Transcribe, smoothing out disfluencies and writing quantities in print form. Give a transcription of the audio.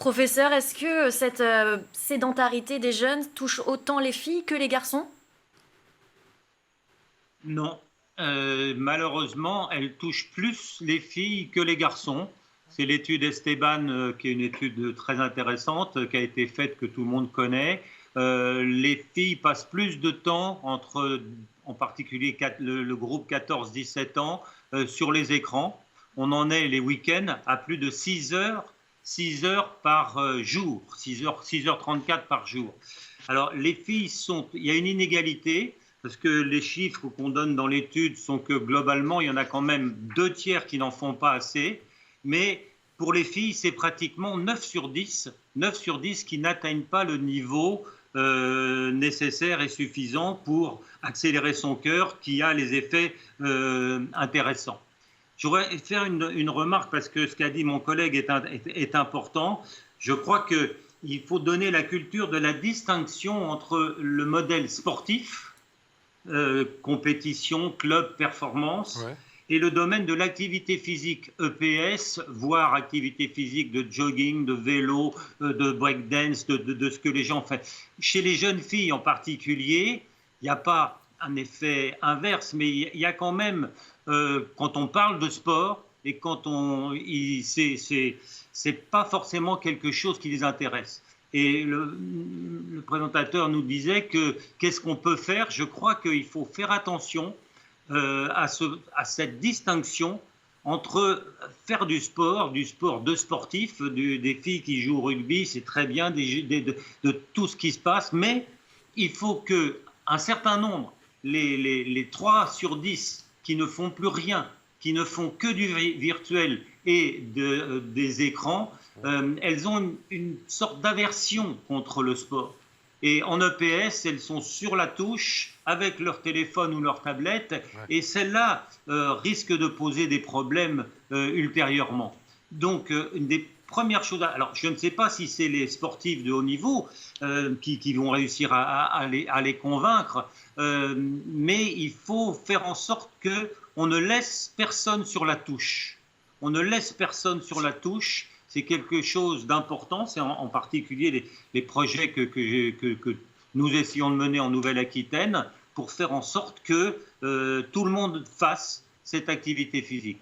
Professeur, est-ce que cette sédentarité des jeunes touche autant les filles que les garçons? Non, malheureusement, elle touche plus les filles que les garçons. C'est l'étude Esteban, qui est une étude très intéressante, qui a été faite, que tout le monde connaît. Les filles passent plus de temps entre, en particulier le groupe 14-17 ans, sur les écrans. On en est les week-ends à plus de 6 heures par jour, 6h34 par jour. Alors les filles il y a une inégalité, parce que les chiffres qu'on donne dans l'étude sont que globalement, il y en a quand même 2 tiers qui n'en font pas assez. Mais pour les filles, c'est pratiquement 9 sur 10 qui n'atteignent pas le niveau nécessaire et suffisant pour accélérer son cœur, qui a les effets intéressants. Je voudrais faire une remarque, parce que ce qu'a dit mon collègue est important. Je crois qu'il faut donner la culture de la distinction entre le modèle sportif, compétition, club, performance, Ouais. et le domaine de l'activité physique, EPS, voire activité physique de jogging, de vélo, de breakdance, de ce que les gens font. Chez les jeunes filles en particulier, il n'y a pas un effet inverse, mais il y a quand même, quand on parle de sport, et quand c'est pas forcément quelque chose qui les intéresse. Et le présentateur nous disait que qu'est-ce qu'on peut faire. Je crois qu'il faut faire attention à cette distinction entre faire du sport de sportif, des filles qui jouent au rugby, c'est très bien, de tout ce qui se passe, mais il faut qu'un certain nombre, les 3 sur 10 qui ne font plus rien, qui ne font que du virtuel et des écrans, elles ont une sorte d'aversion contre le sport. Et en EPS, elles sont sur la touche avec leur téléphone ou leur tablette, Ouais. et celles-là risquent de poser des problèmes ultérieurement. Donc, une des premières choses, alors je ne sais pas si c'est les sportifs de haut niveau qui vont réussir à les convaincre, mais il faut faire en sorte qu'on ne laisse personne sur la touche. On ne laisse personne sur la touche. C'est quelque chose d'important. C'est en particulier les projets que nous essayons de mener en Nouvelle-Aquitaine, pour faire en sorte que tout le monde fasse cette activité physique.